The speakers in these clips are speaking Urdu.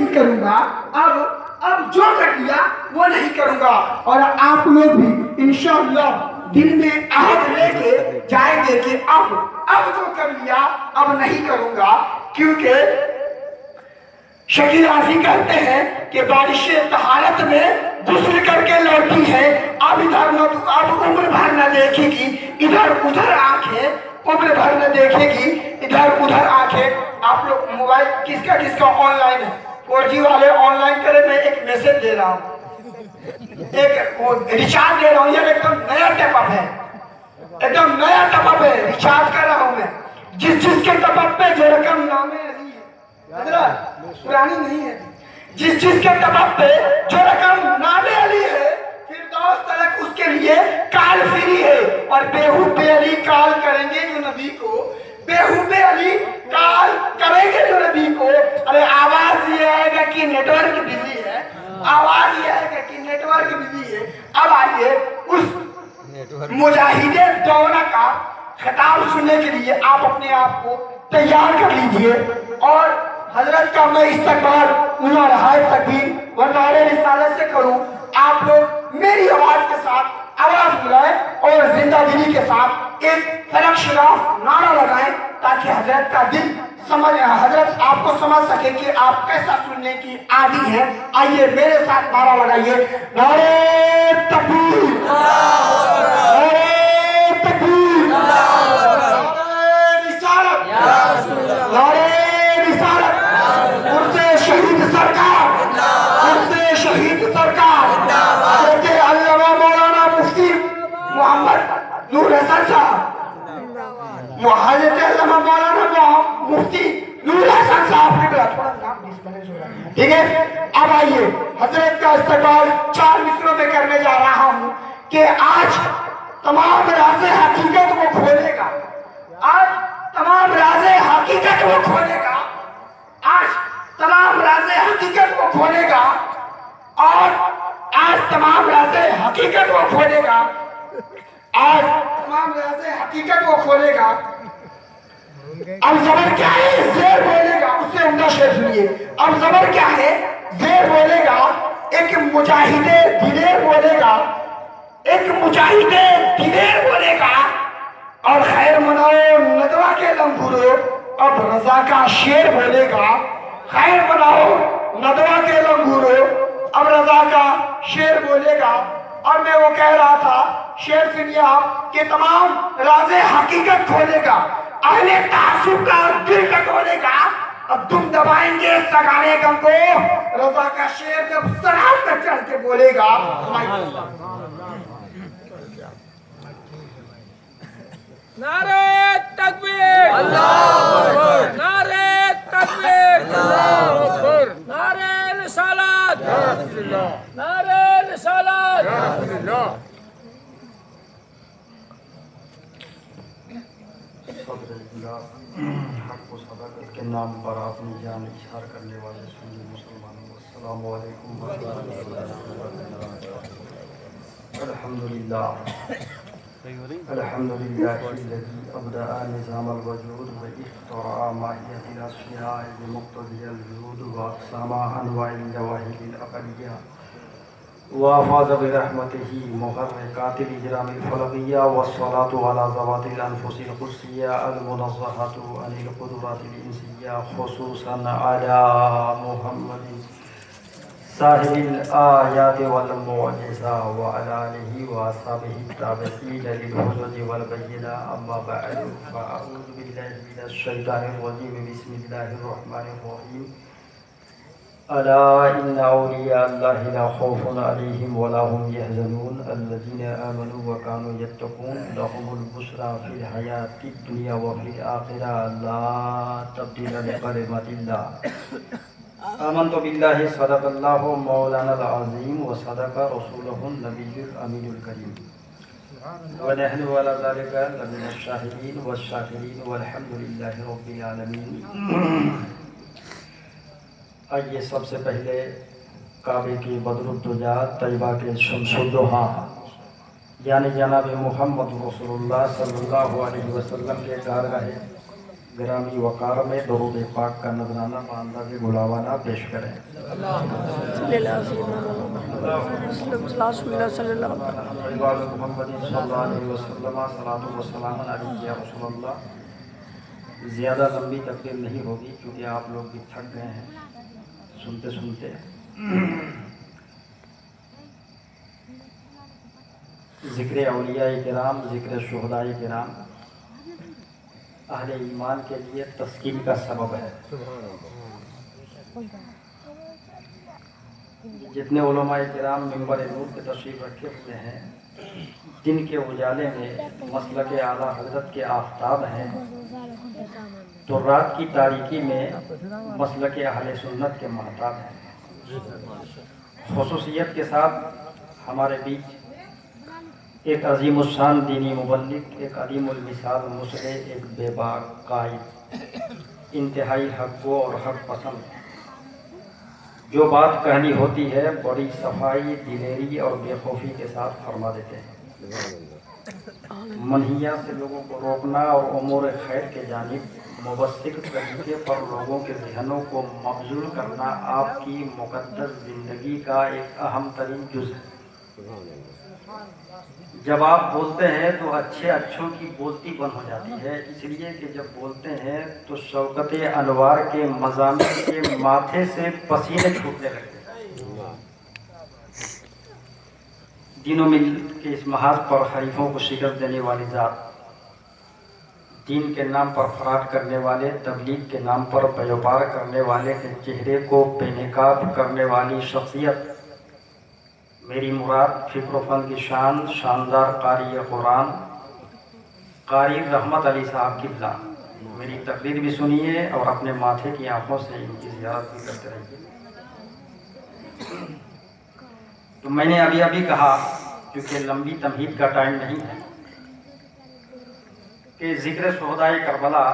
نہیں کروں گا، اب جو کر لیا وہ نہیں کروں گا. اور آپ لوگ بھی انشاءاللہ دل میں عہد لے کے جائیں گے کہ اب جو کر لیا اب نہیں کروں گا. کیونکہ شکیل آفی کہتے ہیں کہ بارش طہارت میں غسل کر کے لوٹی ہے، اب عمر بھر نہ دیکھے گی ادھر ادھر آنکھیں، عمر بھر نہ دیکھے گی ادھر ادھر آنکھیں. آپ لوگ موبائل کس کا آن لائن ہے؟ 4G والے آن لائن کرے. میں ایک میسج دے رہا ہوں، ایک ریچارج دے رہا ہوں. یہ ایک دم نیا ٹیپ اپ ہے، ایک دم نیا ٹیپ اپ ہے، ریچارج کر رہا ہوں میں. جس کے ٹیپ اپ پہ جو رقم نام علی ہے، حضرت پرانی نہیں ہے، جس کے ٹیپ اپ پہ جو رقم نام علی ہے فردوس تلک اس کے لیے کال فری ہے. اور بے علی کال کریں گے جو نبی کو، بے علی کال کریں گے جو نبی کو. ارے آواز یہ آئے گا کہ نیٹ ورک بزی ہے، آواز یہ آئے گا کہ نیٹ ورک بزی ہے. اب آئیے اس مجاہد دورہ کا خطاب سننے کے لیے آپ اپنے آپ کو تیار کر لیجئے. اور حضرت کا میں استقبال نعرہ تکبیر و نعرہ رسالت سے کروں. آپ لوگ میری آواز کے ساتھ آواز بلائیں اور زندہ دلی کے ساتھ ایک فلک شراف نعرہ لگائیں تاکہ حضرت کا دل حضرت آپ کو سمجھ سکے کہ آپ کیسا سننے کی عادی ہے. آئیے میرے ساتھ نعرہ لگائیے، نعرہ تکبیر، نعرہ تکبیر، نعرہ رسالت، نعرہ رسالت. عرص شہید سرکار، عرص شہید سرکار حضرت علامہ مولانا مفتی محمد نور حسن صاحب، حضرت علامہ مولانا مفتی نور حسن صاحب نے تھوڑا نام ڈسپلیس ہو رہا ہے، ٹھیک ہے. اب آئیے حضرت کا استقبال 4 مصروں میں کرنے جا رہا ہوں کہ آج تمام راز حقیقت کو کھولے گا، آج تمام راز حقیقت کو کھولے گا، آج تمام راز حقیقت کو کھولے گا، اور آج تمام راز حقیقت کو کھولے گا، آج تمام راز حقیقت کو کھولے گا. اب زبر کیا ہے؟ زیر بولے گا، اس سے عمدہ شعر سنیے. اب زبر کیا ہے؟ زیر بولے گا. ایک مجاہد دلیر بولے گا، ایک مجاہد دلیر بولے گا، اور خیر مناؤ ندوہ کے لنگورو اب رضا کا شعر بولے گا. خیر مناؤ ندوہ کے لنگورو اب رضا کا شعر بولے گا. اور میں وہ کہہ رہا تھا شعر سنیے آپ کہ تمام راز حقیقت کھولے گا، اہل تعصب کا دل کٹولے گا. اب تم دبائیں گے سگانے غم کو، رضا کا شعر جب سرحد پر چڑھ کے بولے گا. نعرہ تکبیر، اللہ اکبر، نعرہ تکبیر، اللہ اکبر، نعرہ رسالت، نعرہ رسالت. حق و صداقت کے نام پر اپنی جان اظہار کرنے والے سنی مسلمانوں، السلام علیکم ورحمۃ اللہ وبرکاتہ. الحمدللہ الذی ابدع نظام الوجود و اخترع ماہیت الاشیاء بمقتضی الوجود و اقسام انواع الجواہر العقلیہ وافاظ برحمته مغرقات الاجرام الفلقیہ والصلاة على ذوات الانفس القدسیہ المنزہة عن القدرات الانسیہ خصوصا على محمد صاحب الآیات والمعجزہ وعلى آلہ واصحابہ التابعین للحجج والبینہ. اما بعد فاعوذ باللہ من الشیطان الرجیم، بسم اللہ الرحمن الرحیم. الا ان اولیاء اللہ لا خوف علیہم ولا هم يحزنون الذین آمنوا وكانوا يتقون لهم البشرى في الحیاة الدنیا وفي الآخرة لا تبدیل لکلمات اللہ. آمنت باللہ صدق اللہ مولانا العظیم وصدق رسولہ النبی الامین الکریم ونحن على ذلك لمن الشاہدین والشاکرین والحمد للہ رب العالمین. آئیے سب سے پہلے کعبے کی بدر الدجا طیبہ کے شمس الضحیٰ یعنی جناب محمد رسول اللہ صلی اللہ علیہ وسلم کے گھر رہے گرامی وقار میں درود پاک کا نذرانہ بانداز گلاوانہ پیش کریں۔ عباد محمد صلی اللہ علیہ وسلم صلاۃ و سلام علیہ یا رسول اللہ۔ زیادہ لمبی تقریر نہیں ہوگی کیونکہ آپ لوگ بھی تھک گئے ہیں سنتے سنتے۔ ذکر اولیاء کرام، ذکر شہداء کرام اہل ایمان کے لیے تسکین کا سبب ہے۔ جتنے علماء کرام منبر نور کے تشریف رکھے ہوئے ہیں، دن کے اجالے میں مسلک اعلیٰ حضرت کے آفتاب ہیں، تو رات کی تاریکی میں مسلک اہل سنت کے مہتاب ہیں۔ خصوصیت کے ساتھ ہمارے بیچ ایک عظیم الشان دینی مبلغ، ایک عظیم المثال مصلح، ایک بے باک قائد، انتہائی حق گو اور حق پسند، جو بات کہنی ہوتی ہے بڑی صفائی، دلیری اور بے خوفی کے ساتھ فرما دیتے ہیں۔ منہیات سے لوگوں کو روکنا اور امور خیر کے جانب مبصر طریقے پر لوگوں کے ذہنوں کو مبذول کرنا آپ کی مقدس زندگی کا ایک اہم ترین جز ہے۔ جب آپ بولتے ہیں تو اچھوں کی بولتی بند ہو جاتی ہے، اس لیے کہ جب بولتے ہیں تو شوکت انوار کے مضامین کے ماتھے سے پسینے چھوٹنے لگتے ہیں۔ دین و ملت کے اس محاذ پر حریفوں کو شکست دینے والی ذات، دین کے نام پر فراڈ کرنے والے، تبلیغ کے نام پر بیوپار کرنے والے کے چہرے کو بے نقاب کرنے والی شخصیت، میری مراد فکر و فن کی شان، شاندار قاری قرآن قاری رحمت علی صاحب قبلہ، میری تقریر بھی سنیے اور اپنے ماتھے کی آنکھوں سے ان کی زیارت بھی کرتے رہیے۔ تو میں نے ابھی کہا، کیونکہ لمبی تمہید کا ٹائم نہیں ہے، کہ ذکر شہداء کربلا،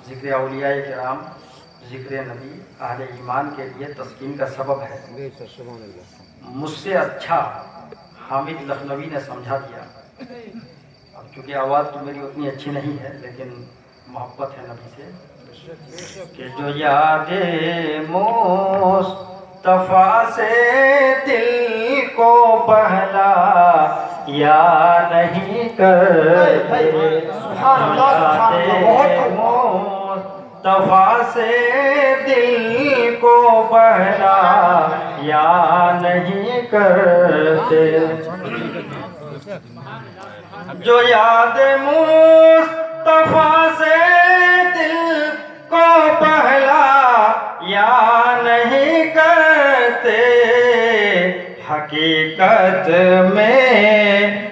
ذکر اولیاء کرام، ذکر نبی اہل ایمان کے لیے تسکین کا سبب ہے۔ مجھ سے اچھا حامد لکھنوی نے سمجھا دیا، اب چونکہ آواز تو میری اتنی اچھی نہیں ہے لیکن محبت ہے نبی سے، کہ جو یاد مصطفیٰ سے دل کو بہلا یا نہیں کرتے، مصطفیٰ سے دل کو بہلا یا نہیں کرتے، جو یاد مصطفیٰ سے دل کو بہلا یا نہیں کرتے، حقیقت میں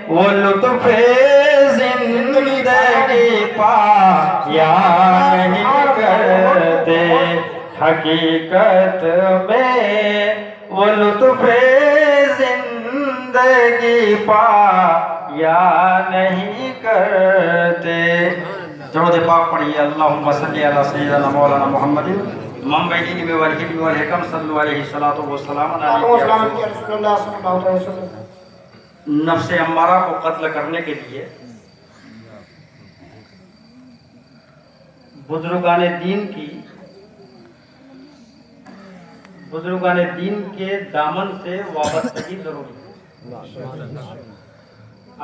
وہ لطف زندگی پا یا نہیں کرتے، حقیقت میں وہ لطف زندگی پا یا نہیں کرتے۔ درود پاک پڑھیے، اللہم صلی علی سیدنا مولانا محمد منبعین والحکم والحکم صلی علیہ الصلاۃ والسلام علیہ وسلم۔ نفس امارہ کو قتل کرنے کے لیے بزرگان دین کے دامن سے وابستگی ضروری ہے۔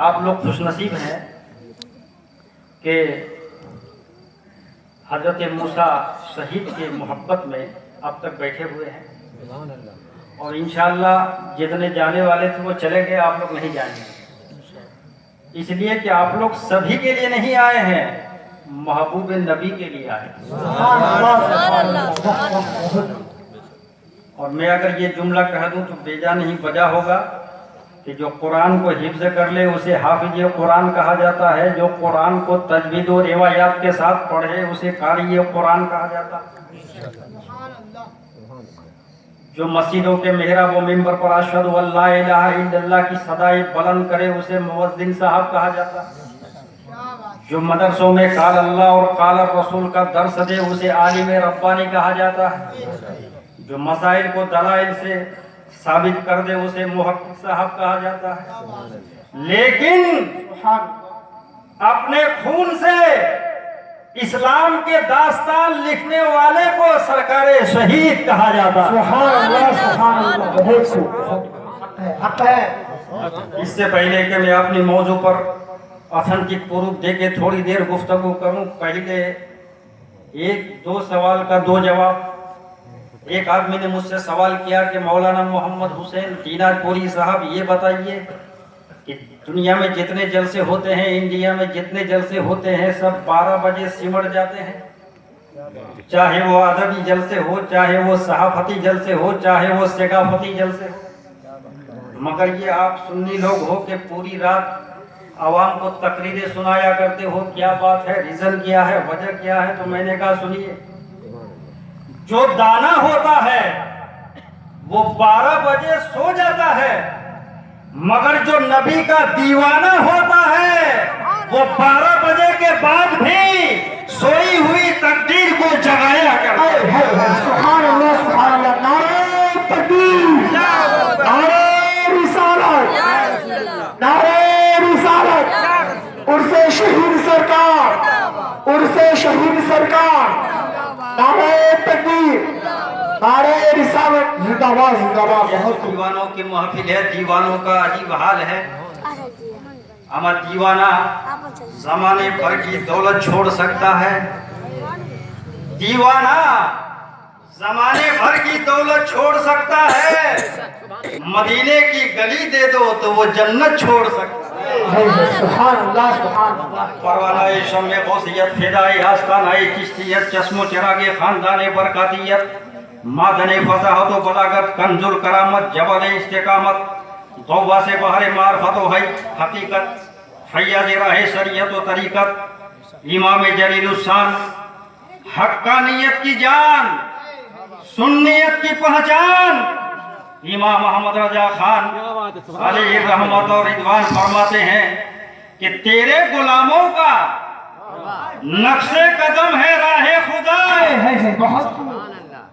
آپ لوگ خوش نصیب ہیں کہ حضرت موسیٰ شہید کے محبت میں اب تک بیٹھے ہوئے ہیں، اور انشاءاللہ جتنے جانے والے تھے وہ چلے گئے، آپ لوگ نہیں جائیں گے، اس لیے کہ آپ لوگ سبھی کے لیے نہیں آئے ہیں، محبوب نبی کے لیے آئے ہیں۔ اور میں اگر یہ جملہ کہہ دوں تو بیجا نہیں بجا ہوگا کہ جو قرآن کو حفظ کر لے اسے حافظ قرآن کہا جاتا ہے، جو قرآن کو تجوید و روایات کے ساتھ پڑھے اسے قاری قرآن کہا جاتا ہے، جو مسجدوں کے محراب و منبر پر اشہد ان لا الہ الا اللہ کی صدائے بلند کرے اسے مؤذن صاحب کہا جاتا ہے، جو مدرسوں میں قال اللہ اور قال الرسول کا درس دے اسے عالم ربانی کہا جاتا ہے، جو مسائل کو دلائل سے ثابت کر دے اسے محقق صاحب کہا جاتا ہے، لیکن اپنے خون سے اسلام کے داستان لکھنے والے کو سرکار شہید کہا جاتا ہے۔ سبحان اللہ، بہت خوب، حق ہے۔ اس سے پہلے کہ میں اپنی موضوع پر اتھنٹک پروف دے کے تھوڑی دیر گفتگو کروں، پہلے ایک دو سوال کا دو جواب۔ ایک آدمی نے مجھ سے سوال کیا کہ مولانا محمد حسین دینار پوری صاحب یہ بتائیے کہ دنیا میں جتنے جلسے ہوتے ہیں، انڈیا میں جتنے جلسے ہوتے ہیں، سب 12 بجے سمٹ جاتے ہیں، چاہے وہ ادبی جلسے ہو، چاہے وہ صحافتی جلسے ہو، چاہے وہ ثقافتی جلسے ہو، مگر یہ آپ سنی لوگ ہو کہ پوری رات عوام کو تقریریں سنایا کرتے ہو، کیا بات ہے، ریزن کیا ہے، وجہ کیا ہے؟ تو میں نے کہا سنیے، جو دانا ہوتا ہے وہ 12 بجے سو جاتا ہے، مگر جو نبی کا دیوانہ ہوتا ہے وہ 12 بجے کے بعد بھی سوئی ہوئی تقدیر کو جگایا کرتا ہے۔ سبحان اللہ، سبحان اللہ، نعرہ تکبیر، نعرہ رسالت، نعرہ رسالت، عرص شہید سرکار، عرص شہید سرکار، نعرہ تکبیر، نعرہ رسالت، زندہ باد، زندہ باد۔ بہت دیوانوں کی محفل ہے، دیوانوں کا عجیب حال ہے۔ اما دیوانہ زمانے بھر کی دولت چھوڑ سکتا ہے، دیوانہ زمانے بھر کی دولت چھوڑ سکتا ہے، مدینے کی گلی دے دو تو وہ جنت چھوڑ سکتا ہے۔ سبحان اللہ، سبحان اللہ۔ پروانہ شمع غوثیت، فدائے آستانہ چشتیت، چشم و چراغ خاندان برکاتیت، معدن فصاحت و بلاغت، کنز الکرامت، جبل استقامت، غواص بحر معرفت و حقیقت، فیاض راہ شریعت و طریقت، امام جلیل الشان، حقانیت کی جان، سنیت کی پہچان، امام محمد رضا خان علیہ رحمت اور رضوان فرماتے ہیں کہ تیرے غلاموں کا نقش قدم ہے راہ خدا، بہت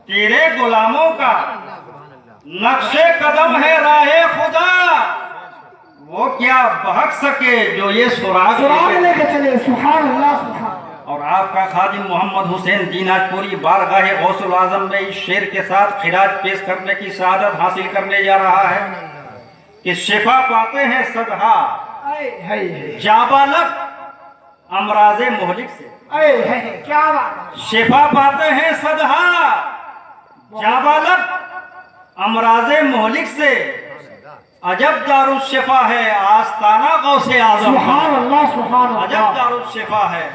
تیرے غلاموں کا نقش قدم ہے راہ خدا، وہ کیا بہک سکے جو یہ سراغ لے کے چلے۔ سبحان اللہ، سبحان۔ اور آپ کا خادم محمد حسین دیناج پوری بارگاہ غوث العظم میں اس شعر کے ساتھ خراج پیش کرنے کی سعادت حاصل کرنے جا رہا ہے کہ شفا پاتے ہیں صدہا جابالب امراض مہلک سے، کیا بات، شفا پاتے ہیں صدہا جابالب امراض مہلک سے، عجب دارالشفا ہے آستانہ غوث اعظم، سبحان اللہ، سبحان عجب اللہ۔ دارالشفا ہے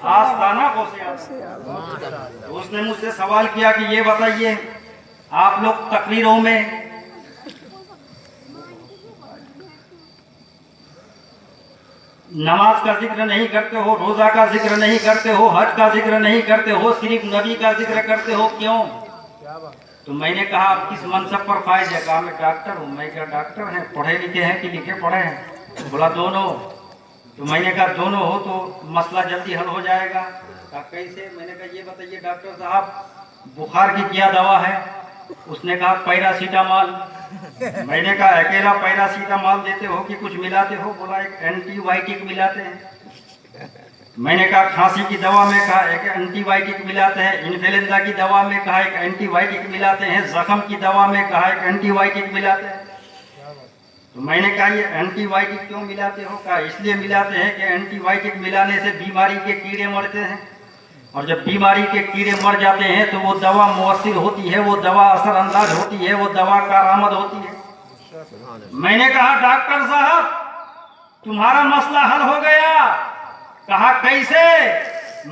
آستانہ غوث اعظم۔ اس نے مجھ سے سوال کیا کہ یہ بتائیے آپ لوگ تقریروں میں نماز کا ذکر نہیں کرتے ہو، روزہ کا ذکر نہیں کرتے ہو، حج کا ذکر نہیں کرتے ہو، صرف نبی کا ذکر کرتے ہو، کیوں؟ تو میں نے کہا آپ کس منصب پر فائز ہے؟ کہا میں ڈاکٹر ہوں۔ میں کہا ڈاکٹر ہیں، پڑھے لکھے ہیں کہ لکھے پڑھے ہیں؟ بولا دونوں۔ تو میں نے کہا دونوں ہو تو مسئلہ جلدی حل ہو جائے گا۔ کہا کیسے؟ میں نے کہا یہ بتائیے ڈاکٹر صاحب بخار کی کیا دوا ہے؟ اس نے کہا پیراسیٹامول۔ میں نے کہا اکیلا پیراسیٹامول دیتے ہو کہ کچھ ملاتے ہو؟ بولا ایک اینٹی بائیوٹک ملاتے ہیں۔ میں نے کہا کھانسی کی دوا میں کہا ایک اینٹی بائیوٹک ملاتے ہیں، انفلوئنزا کی دوا میں کہا ایک اینٹی بائیوٹک ملاتے ہیں، زخم کی دوا میں کہا ایک اینٹی بائیوٹک ملاتے ہیں۔ تو میں نے کہا یہ اینٹی بائیوٹک کیوں ملاتے ہو؟ کہا اس لیے ملاتے ہیں کہ اینٹی بائیوٹک ملانے سے بیماری کے کیڑے مرتے ہیں، اور جب بیماری کے کیڑے مر جاتے ہیں تو وہ دوا مؤثر ہوتی ہے، وہ دوا اثر انداز ہوتی ہے، وہ دوا کارآمد ہوتی ہے۔ میں نے کہا ڈاکٹر صاحب تمہارا مسئلہ حل ہو گیا۔ کہا کیسے؟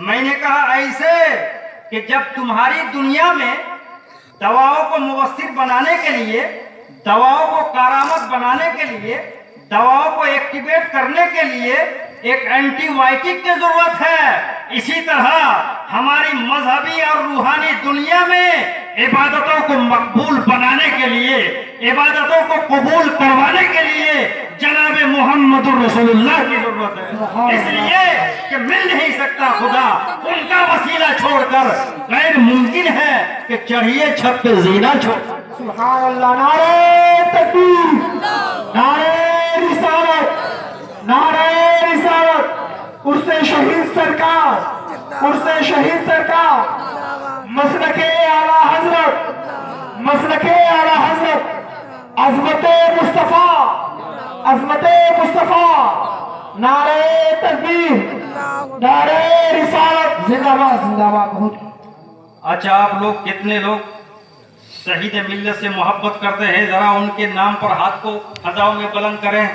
میں نے کہا ایسے کہ جب تمہاری دنیا میں دواؤں کو مؤثر بنانے کے لیے، دواؤں کو کارآمد بنانے کے لیے، دواؤں کو ایکٹیویٹ کرنے کے لیے ایک اینٹی بائیوٹک کی ضرورت ہے، اسی طرح ہماری مذہبی اور روحانی دنیا میں عبادتوں کو مقبول بنانے کے لیے، عبادتوں کو قبول کروانے کے لیے جناب محمد رسول اللہ کی ضرورت ہے، اس لیے کہ مل نہیں سکتا خدا، ان کا وسیلہ چھوڑ کر غیر ممکن ہے کہ چڑھیے چھت پہ زینہ چھوڑ۔ سبحان اللہ، نعرہ تکبیر، نعرہ رسالت، نعرہ رسالت، عرص شہید سرکار، عرس شہید سرکار مسلک اعلی حضرت عظمت مصطفیٰ نعرہ تکبیر نعرہ رسالت زندہ باد بہت اچھا آپ لوگ کتنے لوگ شہید ملت سے محبت کرتے ہیں؟ ذرا ان کے نام پر ہاتھ کو فضاؤں میں بلند کریں.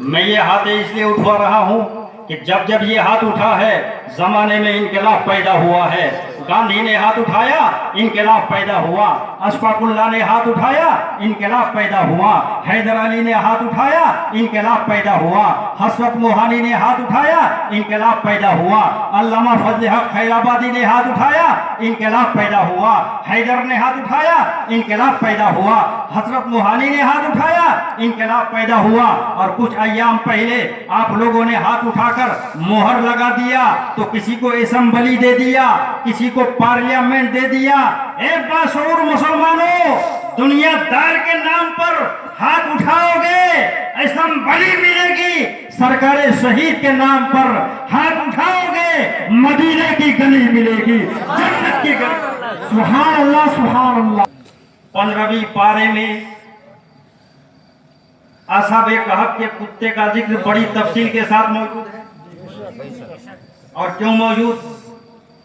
میں یہ ہاتھ اس لیے اٹھا رہا ہوں کہ جب یہ ہاتھ اٹھا ہے زمانے میں انقلاب پیدا ہوا ہے. گاندھی نے ہاتھ اٹھایا انقلاب پیدا ہوا. اشفاق اللہ نے ہاتھ اٹھایا انقلاب پیدا ہوا. حیدر علی نے ہاتھ اٹھایا انقلاب پیدا ہوا. حسرت موہانی نے ہاتھ اٹھایا انقلاب پیدا ہوا. علامہ فضل حق خیر آبادی نے ہاتھ اٹھایا انقلاب پیدا ہوا. حیدر نے ہاتھ اٹھایا انقلاب پیدا ہوا. حسرت موہانی نے ہاتھ اٹھایا انقلاب پیدا ہوا. اور کچھ ایام پہلے آپ لوگوں نے ہاتھ اٹھا کر مہر لگا دیا تو کسی کو اسمبلی دے دیا, کسی کو پارلیمنٹ دے دیا. اے باشعور مسلمانوں, دنیا دار کے نام پر ہاتھ اٹھاؤ گے اسمبلی ملے گی, سرکار شہید کے نام پر ہاتھ اٹھاؤ گے مدینے کی گلی ملے گی, جنت کی گلی. سبحان اللہ سبحان اللہ. 15ویں پارے میں اصحاب کہف کے کتے کا ذکر بڑی تفصیل کے ساتھ موجود ہے. اور کیوں موجود؟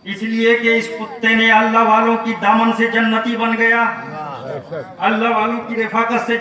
اس لیے کہ اس کتے نے اللہ والوں کی دامن سے جنتی بن گیا, اللہ والوں کی رفاقت سے